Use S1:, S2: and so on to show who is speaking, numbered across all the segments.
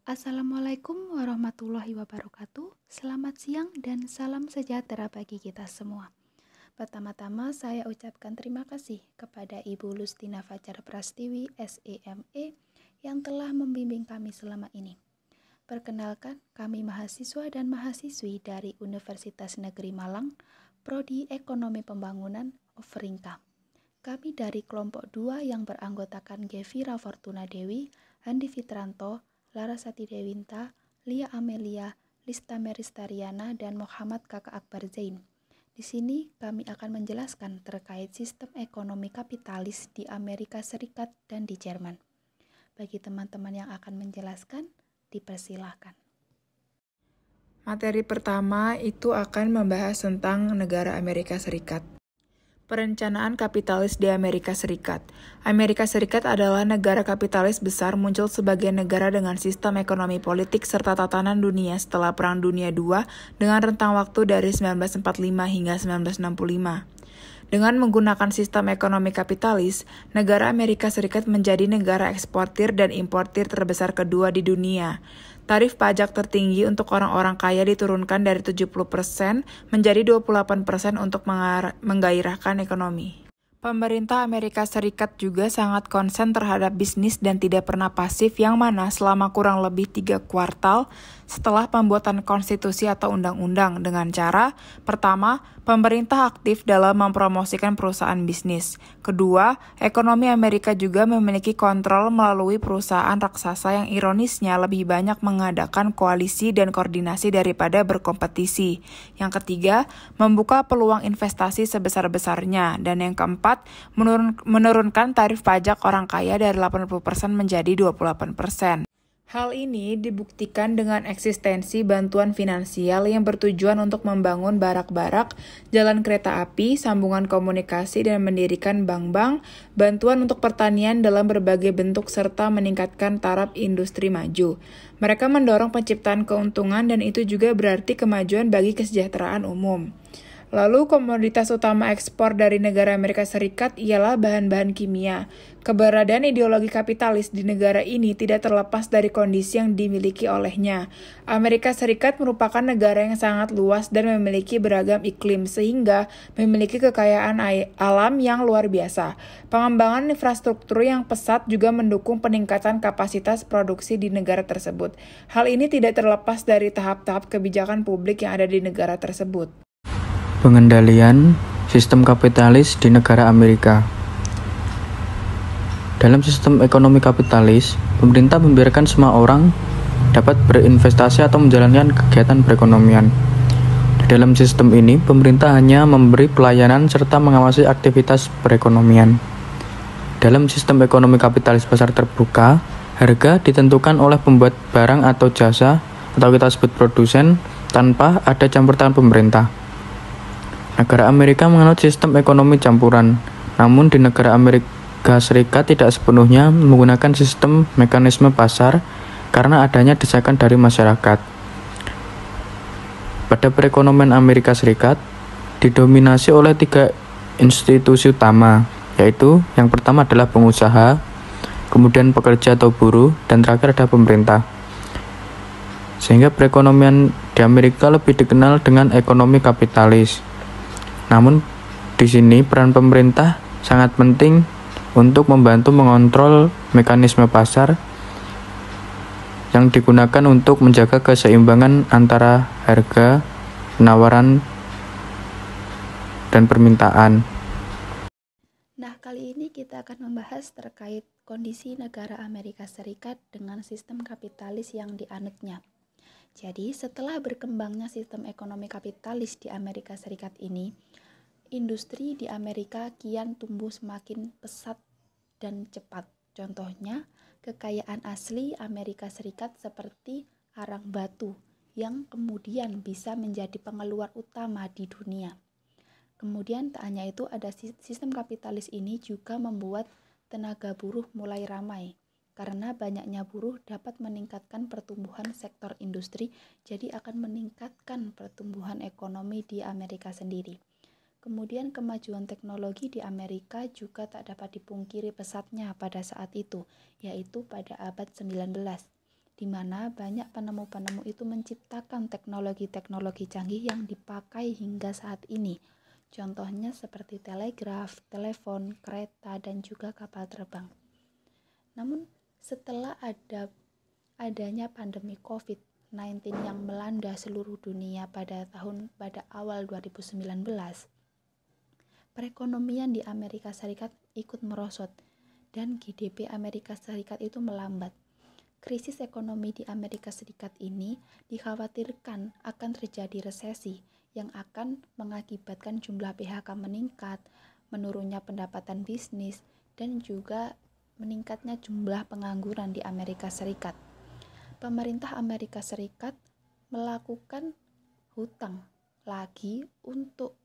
S1: Assalamualaikum warahmatullahi wabarakatuh. Selamat siang dan salam sejahtera bagi kita semua. Pertama-tama saya ucapkan terima kasih kepada Ibu Lustina Fajar Prastiwi, SEME, yang telah membimbing kami selama ini. Perkenalkan, kami mahasiswa dan mahasiswi dari Universitas Negeri Malang, Prodi Ekonomi Pembangunan, Ofrinka. Kami dari kelompok 2 yang beranggotakan Gevira Fortuna Dewi, Handi Fitranto, Larasati Dewinta, Lia Amelia, Lista Meristariana, dan Muhammad Kakak Akbar Zain. Di sini kami akan menjelaskan terkait sistem ekonomi kapitalis di Amerika Serikat dan di Jerman. Bagi teman-teman yang akan menjelaskan, dipersilahkan.
S2: Materi pertama itu akan membahas tentang negara Amerika Serikat. Perencanaan kapitalis di Amerika Serikat. Amerika Serikat adalah negara kapitalis besar muncul sebagai negara dengan sistem ekonomi politik serta tatanan dunia setelah Perang Dunia II dengan rentang waktu dari 1945 hingga 1965. Dengan menggunakan sistem ekonomi kapitalis, negara Amerika Serikat menjadi negara eksportir dan importir terbesar kedua di dunia. Tarif pajak tertinggi untuk orang-orang kaya diturunkan dari 70% menjadi 28% untuk menggairahkan ekonomi. Pemerintah Amerika Serikat juga sangat konsen terhadap bisnis dan tidak pernah pasif, yang mana selama kurang lebih 3 kuartal setelah pembuatan konstitusi atau undang-undang dengan cara, pertama, pemerintah aktif dalam mempromosikan perusahaan bisnis. Kedua, ekonomi Amerika juga memiliki kontrol melalui perusahaan raksasa yang ironisnya lebih banyak mengadakan koalisi dan koordinasi daripada berkompetisi. Yang ketiga, membuka peluang investasi sebesar-besarnya. Dan yang keempat, menurunkan tarif pajak orang kaya dari 80% menjadi 28%. Hal ini dibuktikan dengan eksistensi bantuan finansial yang bertujuan untuk membangun barak-barak, jalan kereta api, sambungan komunikasi, dan mendirikan bank-bank, bantuan untuk pertanian dalam berbagai bentuk, serta meningkatkan taraf industri maju. Mereka mendorong penciptaan keuntungan dan itu juga berarti kemajuan bagi kesejahteraan umum. Lalu komoditas utama ekspor dari negara Amerika Serikat ialah bahan-bahan kimia. Keberadaan ideologi kapitalis di negara ini tidak terlepas dari kondisi yang dimiliki olehnya. Amerika Serikat merupakan negara yang sangat luas dan memiliki beragam iklim, sehingga memiliki kekayaan alam yang luar biasa. Pengembangan infrastruktur yang pesat juga mendukung peningkatan kapasitas produksi di negara tersebut. Hal ini tidak terlepas dari tahap-tahap kebijakan publik yang ada di negara tersebut.
S3: Pengendalian sistem kapitalis di negara Amerika. Dalam sistem ekonomi kapitalis, pemerintah membiarkan semua orang dapat berinvestasi atau menjalankan kegiatan perekonomian. Di dalam sistem ini, pemerintah hanya memberi pelayanan serta mengawasi aktivitas perekonomian. Dalam sistem ekonomi kapitalis pasar terbuka, harga ditentukan oleh pembuat barang atau jasa, atau kita sebut produsen, tanpa ada campur tangan pemerintah. Negara Amerika menganut sistem ekonomi campuran, namun di negara Amerika Serikat tidak sepenuhnya menggunakan sistem mekanisme pasar karena adanya desakan dari masyarakat. Pada perekonomian Amerika Serikat, didominasi oleh 3 institusi utama, yaitu yang pertama adalah pengusaha, kemudian pekerja atau buruh, dan terakhir ada pemerintah. Sehingga perekonomian di Amerika lebih dikenal dengan ekonomi kapitalis. Namun di sini peran pemerintah sangat penting untuk membantu mengontrol mekanisme pasar yang digunakan untuk menjaga keseimbangan antara harga, penawaran, dan permintaan.
S1: Nah, kali ini kita akan membahas terkait kondisi negara Amerika Serikat dengan sistem kapitalis yang dianutnya. Jadi, setelah berkembangnya sistem ekonomi kapitalis di Amerika Serikat ini, industri di Amerika kian tumbuh semakin pesat dan cepat. Contohnya, kekayaan asli Amerika Serikat seperti arang batu yang kemudian bisa menjadi pengeluar utama di dunia. Kemudian tak hanya itu, ada sistem kapitalis ini juga membuat tenaga buruh mulai ramai. Karena banyaknya buruh dapat meningkatkan pertumbuhan sektor industri, jadi akan meningkatkan pertumbuhan ekonomi di Amerika sendiri. Kemudian kemajuan teknologi di Amerika juga tak dapat dipungkiri pesatnya pada saat itu, yaitu pada abad 19. di mana banyak penemu-penemu itu menciptakan teknologi-teknologi canggih yang dipakai hingga saat ini. Contohnya seperti telegraf, telepon, kereta, dan juga kapal terbang. Namun setelah adanya pandemi COVID-19 yang melanda seluruh dunia pada awal 2019, perekonomian di Amerika Serikat ikut merosot dan GDP Amerika Serikat itu melambat. Krisis ekonomi di Amerika Serikat ini dikhawatirkan akan terjadi resesi yang akan mengakibatkan jumlah PHK meningkat, menurunnya pendapatan bisnis, dan juga meningkatnya jumlah pengangguran di Amerika Serikat. Pemerintah Amerika Serikat melakukan hutang lagi untuk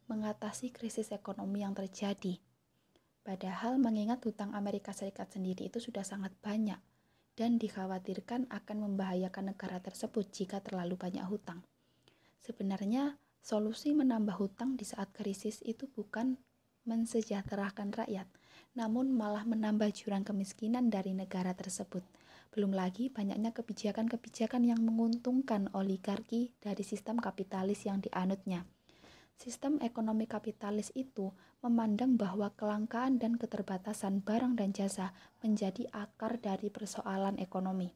S1: mengatasi krisis ekonomi yang terjadi. Padahal mengingat hutang Amerika Serikat sendiri itu sudah sangat banyak dan dikhawatirkan akan membahayakan negara tersebut jika terlalu banyak hutang. Sebenarnya solusi menambah hutang di saat krisis itu bukan mensejahterakan rakyat, namun malah menambah jurang kemiskinan dari negara tersebut. Belum lagi banyaknya kebijakan-kebijakan yang menguntungkan oligarki dari sistem kapitalis yang dianutnya. Sistem ekonomi kapitalis itu memandang bahwa kelangkaan dan keterbatasan barang dan jasa menjadi akar dari persoalan ekonomi.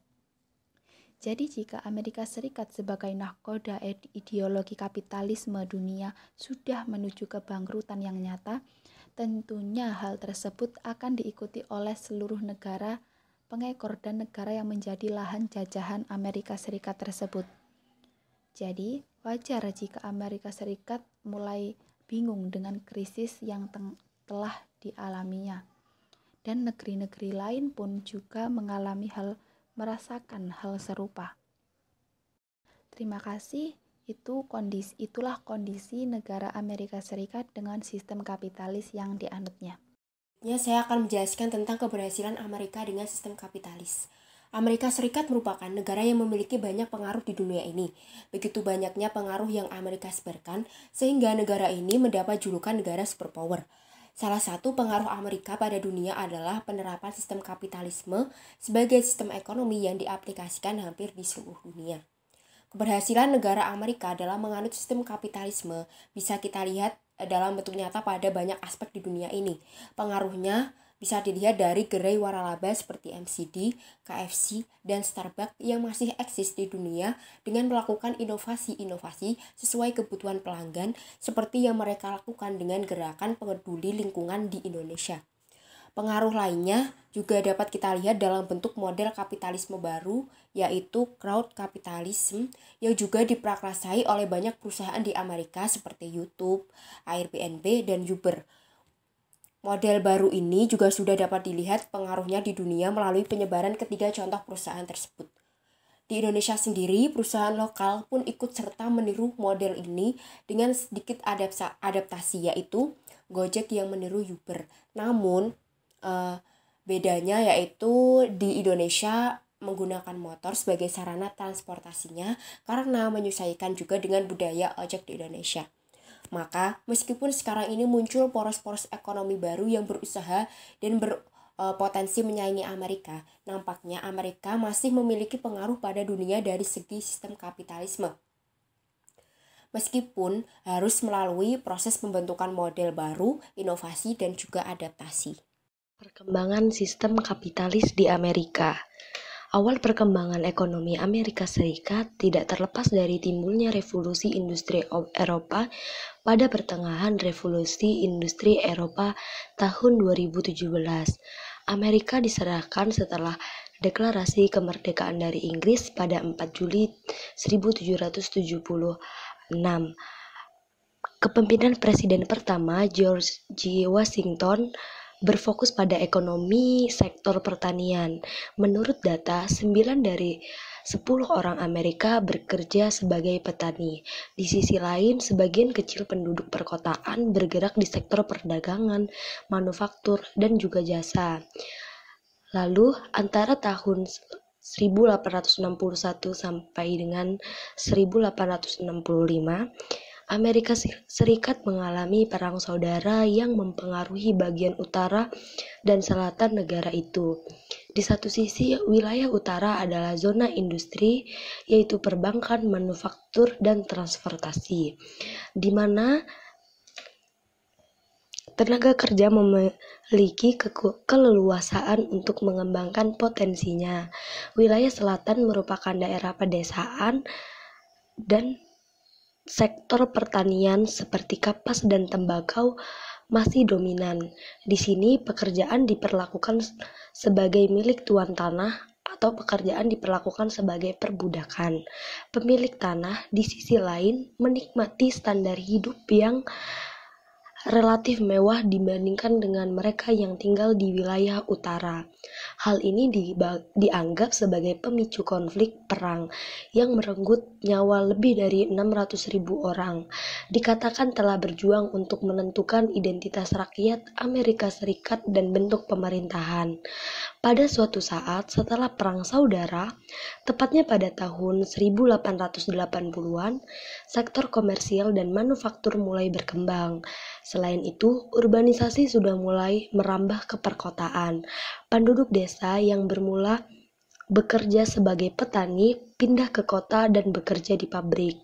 S1: Jadi jika Amerika Serikat sebagai nahkoda ideologi kapitalisme dunia sudah menuju kebangkrutan yang nyata, tentunya hal tersebut akan diikuti oleh seluruh negara pengekor dan negara yang menjadi lahan jajahan Amerika Serikat tersebut. Jadi wajar jika Amerika Serikat mulai bingung dengan krisis yang telah dialaminya. Dan negeri-negeri lain pun juga merasakan hal serupa. Terima kasih. Itulah kondisi negara Amerika Serikat dengan sistem kapitalis yang dianutnya.
S4: Saya akan menjelaskan tentang keberhasilan Amerika dengan sistem kapitalis. Amerika Serikat merupakan negara yang memiliki banyak pengaruh di dunia ini. Begitu banyaknya pengaruh yang Amerika sebarkan, sehingga negara ini mendapat julukan negara superpower. Salah satu pengaruh Amerika pada dunia adalah penerapan sistem kapitalisme sebagai sistem ekonomi yang diaplikasikan hampir di seluruh dunia. Keberhasilan negara Amerika dalam menganut sistem kapitalisme bisa kita lihat dalam bentuk nyata pada banyak aspek di dunia ini. Pengaruhnya bisa dilihat dari gerai waralaba seperti McD, KFC, dan Starbucks yang masih eksis di dunia dengan melakukan inovasi-inovasi sesuai kebutuhan pelanggan seperti yang mereka lakukan dengan gerakan peduli lingkungan di Indonesia. Pengaruh lainnya juga dapat kita lihat dalam bentuk model kapitalisme baru, yaitu crowd capitalism yang juga diprakarsai oleh banyak perusahaan di Amerika seperti YouTube, Airbnb, dan Uber. Model baru ini juga sudah dapat dilihat pengaruhnya di dunia melalui penyebaran ketiga contoh perusahaan tersebut. Di Indonesia sendiri, perusahaan lokal pun ikut serta meniru model ini dengan sedikit adaptasi, yaitu Gojek yang meniru Uber. Namun, bedanya yaitu di Indonesia menggunakan motor sebagai sarana transportasinya karena menyesuaikan juga dengan budaya ojek di Indonesia. Maka, meskipun sekarang ini muncul poros-poros ekonomi baru yang berusaha dan berpotensi menyaingi Amerika, nampaknya Amerika masih memiliki pengaruh pada dunia dari segi sistem kapitalisme. Meskipun harus melalui proses pembentukan model baru, inovasi, dan juga adaptasi.
S5: Perkembangan sistem kapitalis di Amerika. Awal perkembangan ekonomi Amerika Serikat tidak terlepas dari timbulnya revolusi industri Eropa pada pertengahan revolusi industri Eropa tahun 2017. Amerika diserahkan setelah deklarasi kemerdekaan dari Inggris pada 4 Juli 1776. Kepemimpinan Presiden pertama George G. Washington berfokus pada ekonomi sektor pertanian. Menurut data, 9 dari 10 orang Amerika bekerja sebagai petani. Di sisi lain, sebagian kecil penduduk perkotaan bergerak di sektor perdagangan, manufaktur, dan juga jasa. Lalu, antara tahun 1861 sampai dengan 1865, Amerika Serikat mengalami perang saudara yang mempengaruhi bagian utara dan selatan negara itu. Di satu sisi, wilayah utara adalah zona industri, yaitu perbankan, manufaktur, dan transportasi, di mana tenaga kerja memiliki keleluasaan untuk mengembangkan potensinya. Wilayah selatan merupakan daerah pedesaan dan sektor pertanian seperti kapas dan tembakau masih dominan. Di sini pekerjaan diperlakukan sebagai milik tuan tanah atau pekerjaan diperlakukan sebagai perbudakan. Pemilik tanah di sisi lain menikmati standar hidup yang relatif mewah dibandingkan dengan mereka yang tinggal di wilayah utara. Hal ini dianggap sebagai pemicu konflik perang yang merenggut nyawa lebih dari 600.000 orang. Dikatakan telah berjuang untuk menentukan identitas rakyat Amerika Serikat dan bentuk pemerintahan. Pada suatu saat setelah Perang Saudara, tepatnya pada tahun 1880-an, sektor komersial dan manufaktur mulai berkembang. Selain itu, urbanisasi sudah mulai merambah ke perkotaan. Penduduk desa yang bermula bekerja sebagai petani pindah ke kota dan bekerja di pabrik.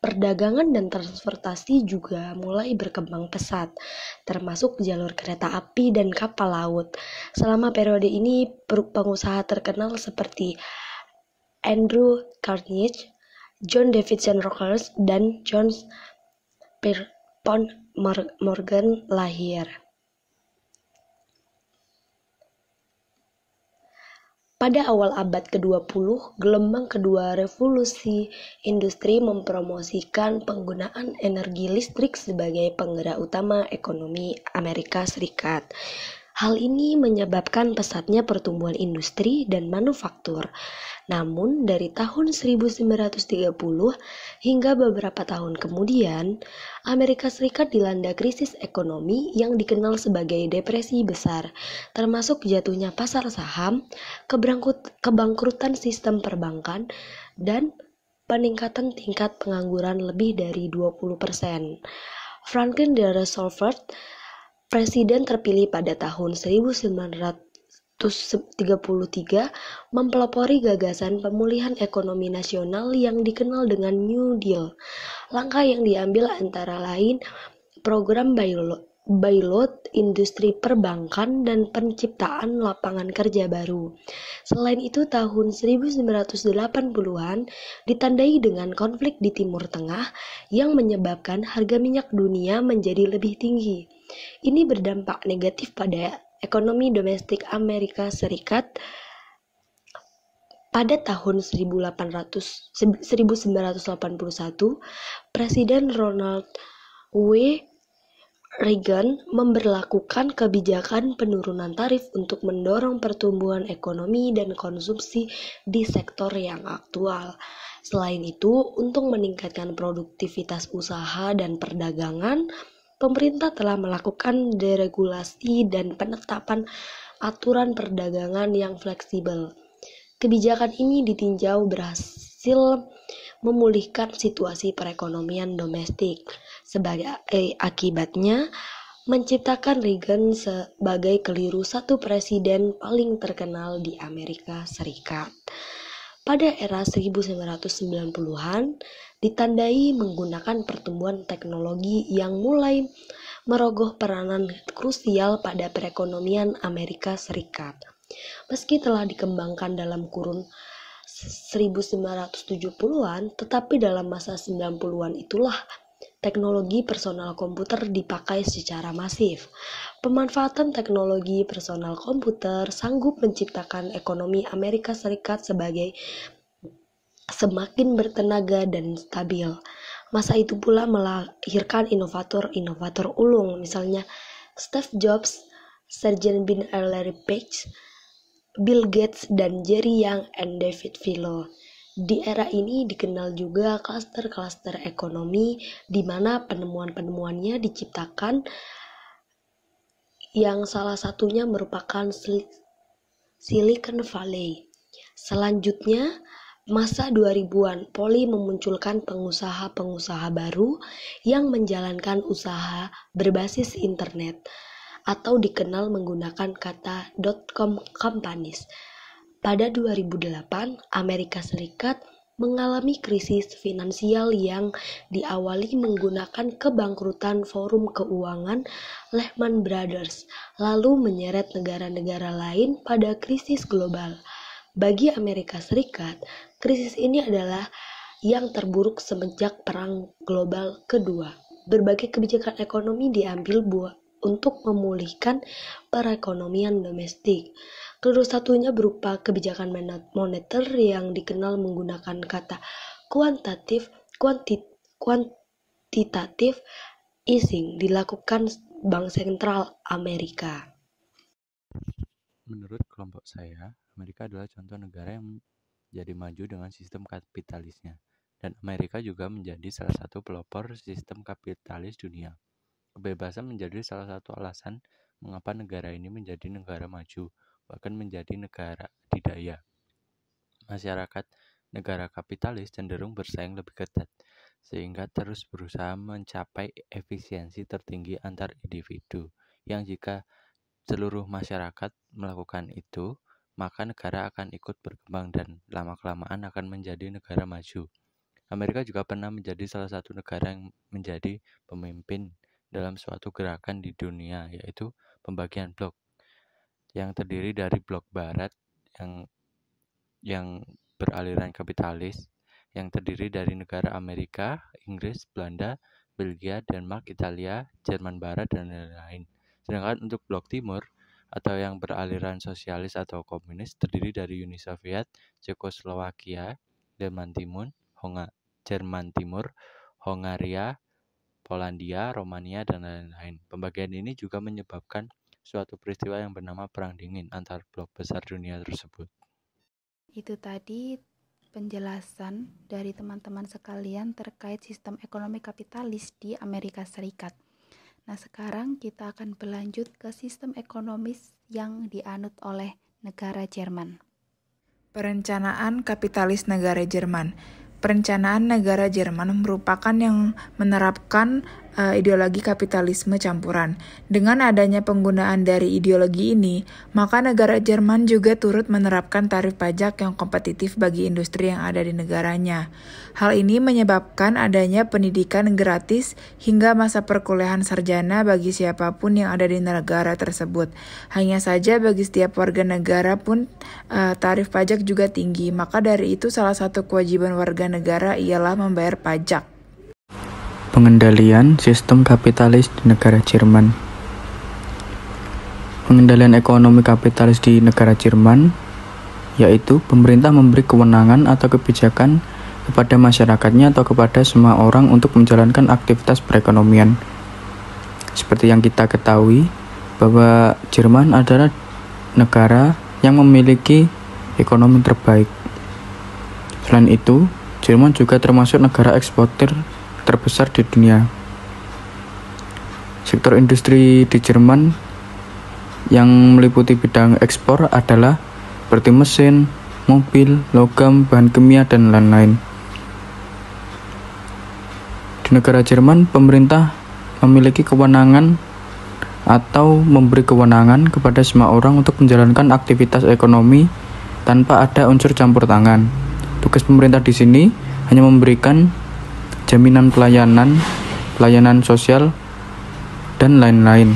S5: Perdagangan dan transportasi juga mulai berkembang pesat, termasuk jalur kereta api dan kapal laut. Selama periode ini, pengusaha terkenal seperti Andrew Carnegie, John Davidson Rockefeller, dan John Pierpont Morgan lahir. Pada awal abad ke-20, gelombang kedua revolusi industri mempromosikan penggunaan energi listrik sebagai penggerak utama ekonomi Amerika Serikat. Hal ini menyebabkan pesatnya pertumbuhan industri dan manufaktur. Namun, dari tahun 1930 hingga beberapa tahun kemudian, Amerika Serikat dilanda krisis ekonomi yang dikenal sebagai depresi besar, termasuk jatuhnya pasar saham, kebangkrutan sistem perbankan, dan peningkatan tingkat pengangguran lebih dari 20%. Franklin D. Roosevelt, presiden terpilih pada tahun 1933, mempelopori gagasan pemulihan ekonomi nasional yang dikenal dengan New Deal. Langkah yang diambil antara lain program bailout industri perbankan dan penciptaan lapangan kerja baru. Selain itu, tahun 1980-an ditandai dengan konflik di Timur Tengah yang menyebabkan harga minyak dunia menjadi lebih tinggi. Ini berdampak negatif pada ekonomi domestik Amerika Serikat. Pada tahun 1981, Presiden Ronald W. Reagan memberlakukan kebijakan penurunan tarif untuk mendorong pertumbuhan ekonomi dan konsumsi di sektor yang aktual. Selain itu, untuk meningkatkan produktivitas usaha dan perdagangan, pemerintah telah melakukan deregulasi dan penetapan aturan perdagangan yang fleksibel. Kebijakan ini ditinjau berhasil memulihkan situasi perekonomian domestik. Sebagai akibatnya, menciptakan Reagan sebagai keliru satu presiden paling terkenal di Amerika Serikat. Pada era 1990-an, ditandai menggunakan pertumbuhan teknologi yang mulai merogoh peranan krusial pada perekonomian Amerika Serikat. Meski telah dikembangkan dalam kurun 1970-an, tetapi dalam masa 90-an itulah teknologi personal komputer dipakai secara masif. Pemanfaatan teknologi personal komputer sanggup menciptakan ekonomi Amerika Serikat sebagai semakin bertenaga dan stabil. Masa itu pula melahirkan inovator-inovator ulung, misalnya Steve Jobs, Sergey Brin, Larry Page, Bill Gates, dan Jerry Yang and David Filo. Di era ini dikenal juga klaster-klaster ekonomi di mana penemuan-penemuannya diciptakan, yang salah satunya merupakan Silicon Valley. Selanjutnya, Masa 2000-an, Poli memunculkan pengusaha-pengusaha baru yang menjalankan usaha berbasis internet atau dikenal menggunakan kata .com companies. Pada 2008, Amerika Serikat mengalami krisis finansial yang diawali menggunakan kebangkrutan forum keuangan Lehman Brothers, lalu menyeret negara-negara lain pada krisis global. Bagi Amerika Serikat, krisis ini adalah yang terburuk semenjak Perang Global Kedua. Berbagai kebijakan ekonomi diambil untuk memulihkan perekonomian domestik. Kedua satunya berupa kebijakan moneter yang dikenal menggunakan kata quantitative easing dilakukan Bank Sentral Amerika.
S6: Menurut kelompok saya, Amerika adalah contoh negara yang menjadi maju dengan sistem kapitalisnya. Dan Amerika juga menjadi salah satu pelopor sistem kapitalis dunia. Kebebasan menjadi salah satu alasan mengapa negara ini menjadi negara maju, bahkan menjadi negara adidaya. Masyarakat negara kapitalis cenderung bersaing lebih ketat, sehingga terus berusaha mencapai efisiensi tertinggi antar individu, yang jika seluruh masyarakat melakukan itu, maka negara akan ikut berkembang dan lama-kelamaan akan menjadi negara maju. Amerika juga pernah menjadi salah satu negara yang menjadi pemimpin dalam suatu gerakan di dunia, yaitu pembagian blok, yang terdiri dari blok barat yang beraliran kapitalis, yang terdiri dari negara Amerika, Inggris, Belanda, Belgia, Denmark, Italia, Jerman Barat, dan lain-lain. Sedangkan untuk blok timur atau yang beraliran sosialis atau komunis terdiri dari Uni Soviet, Cekoslowakia, Jerman Timur, Hongaria, Polandia, Romania, dan lain-lain. Pembagian ini juga menyebabkan suatu peristiwa yang bernama Perang Dingin antar blok besar dunia tersebut.
S1: Itu tadi penjelasan dari teman-teman sekalian terkait sistem ekonomi kapitalis di Amerika Serikat. Nah, sekarang kita akan berlanjut ke sistem ekonomis yang dianut oleh negara Jerman.
S2: Perencanaan kapitalis negara Jerman. Perencanaan negara Jerman merupakan yang menerapkan ideologi kapitalisme campuran. Dengan adanya penggunaan dari ideologi ini, maka negara Jerman juga turut menerapkan tarif pajak yang kompetitif bagi industri yang ada di negaranya. Hal ini menyebabkan adanya pendidikan gratis hingga masa perkuliahan sarjana bagi siapapun yang ada di negara tersebut. Hanya saja bagi setiap warga negara pun tarif pajak juga tinggi, maka dari itu salah satu kewajiban warga negara ialah membayar pajak.
S3: Pengendalian sistem kapitalis di negara Jerman. Pengendalian ekonomi kapitalis di negara Jerman yaitu pemerintah memberi kewenangan atau kebijakan kepada masyarakatnya atau kepada semua orang untuk menjalankan aktivitas perekonomian. Seperti yang kita ketahui bahwa Jerman adalah negara yang memiliki ekonomi terbaik. Selain itu, Jerman juga termasuk negara eksportir terbesar di dunia. Sektor industri di Jerman yang meliputi bidang ekspor adalah seperti mesin, mobil, logam, bahan kimia, dan lain-lain. Di negara Jerman, pemerintah memiliki kewenangan atau memberi kewenangan kepada semua orang untuk menjalankan aktivitas ekonomi tanpa ada unsur campur tangan. Tugas pemerintah di sini hanya memberikan jaminan pelayanan sosial, dan lain-lain.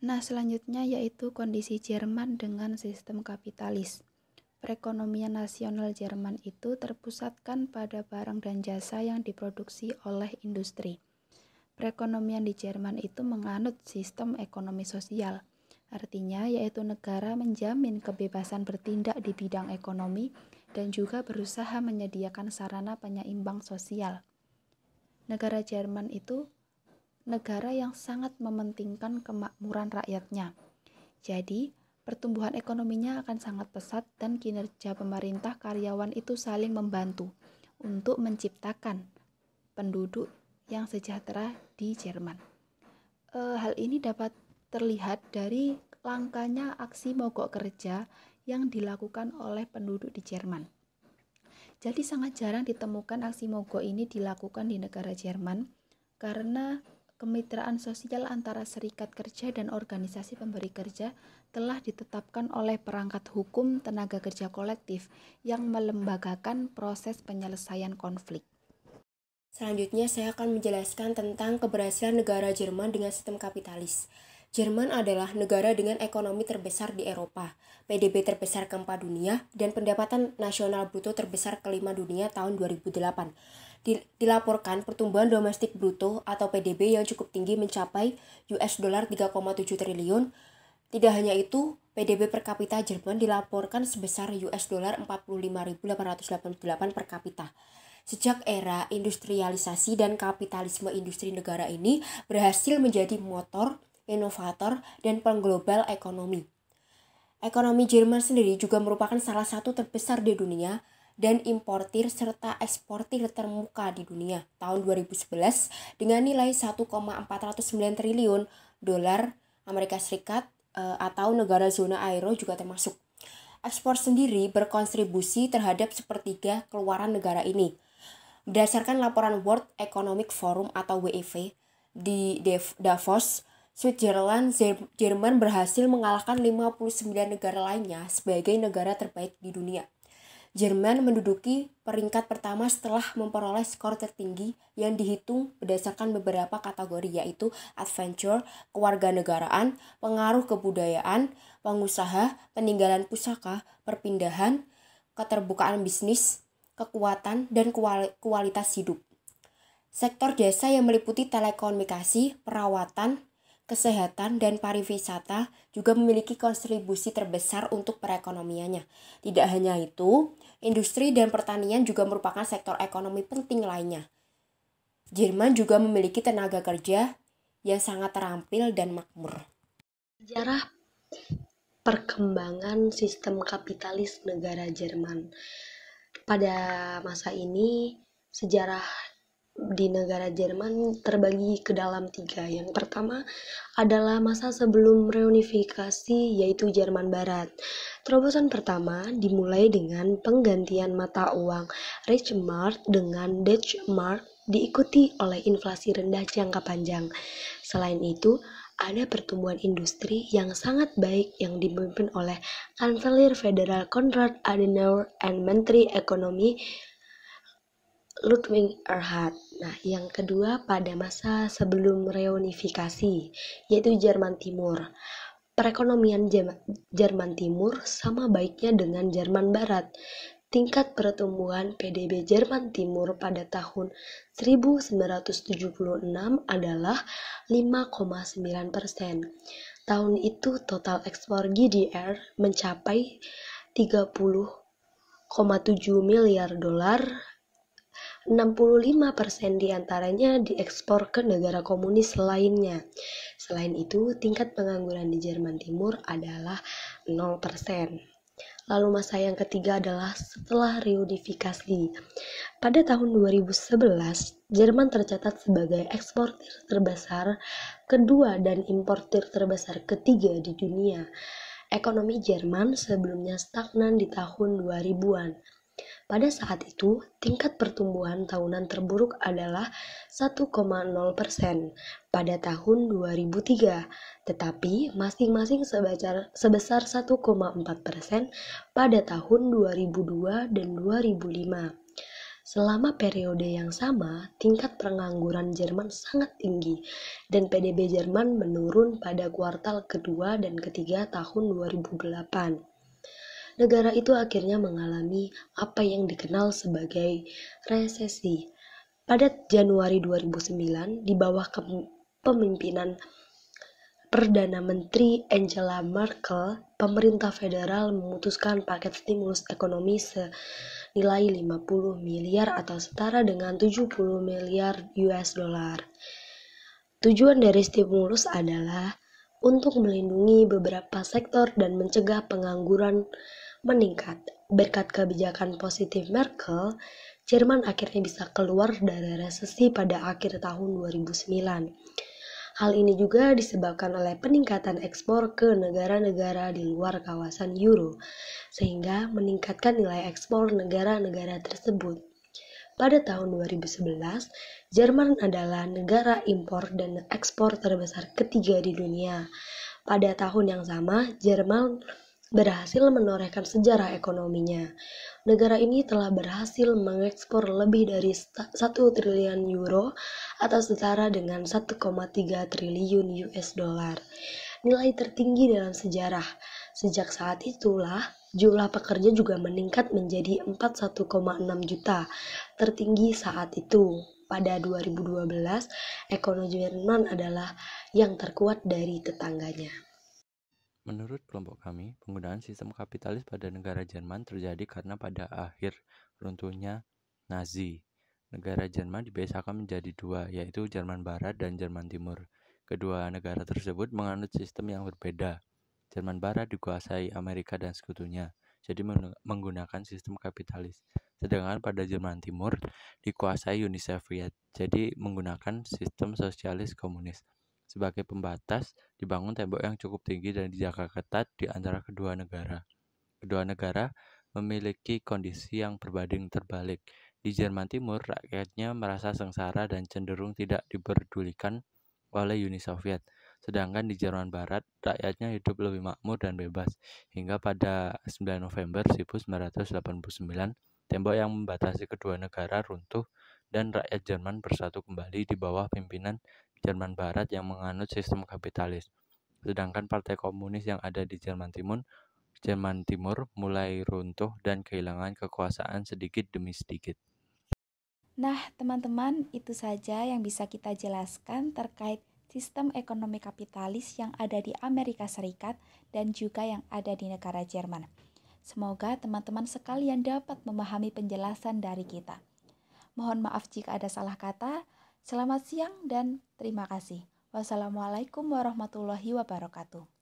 S1: Nah, selanjutnya yaitu kondisi Jerman dengan sistem kapitalis. Perekonomian nasional Jerman itu terpusatkan pada barang dan jasa yang diproduksi oleh industri. Perekonomian di Jerman itu menganut sistem ekonomi sosial. Artinya yaitu negara menjamin kebebasan bertindak di bidang ekonomi dan juga berusaha menyediakan sarana penyeimbang sosial. Negara Jerman itu negara yang sangat mementingkan kemakmuran rakyatnya. Jadi, pertumbuhan ekonominya akan sangat pesat dan kinerja pemerintah karyawan itu saling membantu untuk menciptakan penduduk yang sejahtera di Jerman. Hal ini dapat terlihat dari langkanya aksi mogok kerja yang dilakukan oleh penduduk di Jerman. Jadi sangat jarang ditemukan aksi mogok ini dilakukan di negara Jerman karena kemitraan sosial antara serikat kerja dan organisasi pemberi kerja telah ditetapkan oleh perangkat hukum tenaga kerja kolektif yang melembagakan proses penyelesaian konflik.
S4: Selanjutnya saya akan menjelaskan tentang keberhasilan negara Jerman dengan sistem kapitalis. Jerman adalah negara dengan ekonomi terbesar di Eropa, PDB terbesar keempat dunia, dan pendapatan nasional bruto terbesar kelima dunia tahun 2008. Dilaporkan pertumbuhan domestik bruto atau PDB yang cukup tinggi mencapai US dollar 3,7 triliun. Tidak hanya itu, PDB per kapita Jerman dilaporkan sebesar US dollar 45.888 per kapita. Sejak era industrialisasi dan kapitalisme industri negara ini berhasil menjadi motor, inovator, dan pengglobal ekonomi. Ekonomi Jerman sendiri juga merupakan salah satu terbesar di dunia dan importir serta eksportir termuka di dunia tahun 2011 dengan nilai 1,409 triliun dolar Amerika Serikat atau negara zona euro juga termasuk. Ekspor sendiri berkontribusi terhadap sepertiga keluaran negara ini. Berdasarkan laporan World Economic Forum atau WEF di Davos, Switzerland, Jerman berhasil mengalahkan 59 negara lainnya sebagai negara terbaik di dunia. Jerman menduduki peringkat pertama setelah memperoleh skor tertinggi yang dihitung berdasarkan beberapa kategori yaitu adventure, kewarganegaraan, pengaruh kebudayaan, pengusaha, peninggalan pusaka, perpindahan, keterbukaan bisnis, kekuatan, dan kualitas hidup. Sektor jasa yang meliputi telekomunikasi, perawatan, kesehatan, dan pariwisata juga memiliki kontribusi terbesar untuk perekonomiannya. Tidak hanya itu, industri dan pertanian juga merupakan sektor ekonomi penting lainnya. Jerman juga memiliki tenaga kerja yang sangat terampil dan makmur.
S5: Sejarah perkembangan sistem kapitalis negara Jerman. Pada masa ini, sejarah di negara Jerman terbagi ke dalam 3. Yang pertama adalah masa sebelum reunifikasi, yaitu Jerman Barat. Terobosan pertama dimulai dengan penggantian mata uang Reichsmark dengan Deutschmark, diikuti oleh inflasi rendah jangka panjang. Selain itu, ada pertumbuhan industri yang sangat baik yang dipimpin oleh Kanselir Federal Konrad Adenauer dan Menteri Ekonomi Ludwig Erhard. Nah, yang kedua pada masa sebelum reunifikasi, yaitu Jerman Timur. Perekonomian Jerman Timur sama baiknya dengan Jerman Barat. Tingkat pertumbuhan PDB Jerman Timur pada tahun 1976 adalah 5,9%. Tahun itu total ekspor GDR mencapai 30,7 miliar dolar. 65% diantaranya diekspor ke negara komunis lainnya. Selain itu, tingkat pengangguran di Jerman Timur adalah 0%. Lalu masa yang ketiga adalah setelah reunifikasi. Pada tahun 2011, Jerman tercatat sebagai eksportir terbesar kedua dan importir terbesar ketiga di dunia. Ekonomi Jerman sebelumnya stagnan di tahun 2000-an. Pada saat itu, tingkat pertumbuhan tahunan terburuk adalah 1,0% pada tahun 2003, tetapi masing-masing sebesar 1,4% pada tahun 2002 dan 2005. Selama periode yang sama, tingkat pengangguran Jerman sangat tinggi dan PDB Jerman menurun pada kuartal kedua dan ketiga tahun 2008. Negara itu akhirnya mengalami apa yang dikenal sebagai resesi. Pada Januari 2009, di bawah kepemimpinan Perdana Menteri Angela Merkel, pemerintah federal memutuskan paket stimulus ekonomi senilai 50 miliar atau setara dengan 70 miliar US dollar. Tujuan dari stimulus adalah untuk melindungi beberapa sektor dan mencegah pengangguran meningkat. Berkat kebijakan positif Merkel, Jerman akhirnya bisa keluar dari resesi pada akhir tahun 2009. Hal ini juga disebabkan oleh peningkatan ekspor ke negara-negara di luar kawasan Euro, sehingga meningkatkan nilai ekspor negara-negara tersebut. Pada tahun 2011, Jerman adalah negara impor dan ekspor terbesar ketiga di dunia. Pada tahun yang sama, Jerman berhasil menorehkan sejarah ekonominya. Negara ini telah berhasil mengekspor lebih dari 1 triliun euro atau setara dengan 1,3 triliun US dollar. Nilai tertinggi dalam sejarah. Sejak saat itulah, jumlah pekerja juga meningkat menjadi 41,6 juta, tertinggi saat itu. Pada 2012, ekonomi Jerman adalah yang terkuat dari tetangganya.
S6: Menurut kelompok kami, penggunaan sistem kapitalis pada negara Jerman terjadi karena pada akhir runtuhnya Nazi. Negara Jerman dipisahkan menjadi dua, yaitu Jerman Barat dan Jerman Timur. Kedua negara tersebut menganut sistem yang berbeda. Jerman Barat dikuasai Amerika dan sekutunya, jadi menggunakan sistem kapitalis. Sedangkan pada Jerman Timur dikuasai Uni Soviet, jadi menggunakan sistem sosialis komunis. Sebagai pembatas, dibangun tembok yang cukup tinggi dan dijaga ketat di antara kedua negara. Kedua negara memiliki kondisi yang berbanding terbalik. Di Jerman Timur, rakyatnya merasa sengsara dan cenderung tidak diperdulikan oleh Uni Soviet. Sedangkan di Jerman Barat, rakyatnya hidup lebih makmur dan bebas. Hingga pada 9 November 1989, tembok yang membatasi kedua negara runtuh dan rakyat Jerman bersatu kembali di bawah pimpinan Jerman Barat yang menganut sistem kapitalis. Sedangkan partai komunis yang ada di Jerman Timur mulai runtuh dan kehilangan kekuasaan sedikit demi sedikit.
S1: Nah, teman-teman, itu saja yang bisa kita jelaskan terkait sistem ekonomi kapitalis yang ada di Amerika Serikat dan juga yang ada di negara Jerman. Semoga teman-teman sekalian dapat memahami penjelasan dari kita. Mohon maaf jika ada salah kata. Selamat siang dan terima kasih. Wassalamualaikum warahmatullahi wabarakatuh.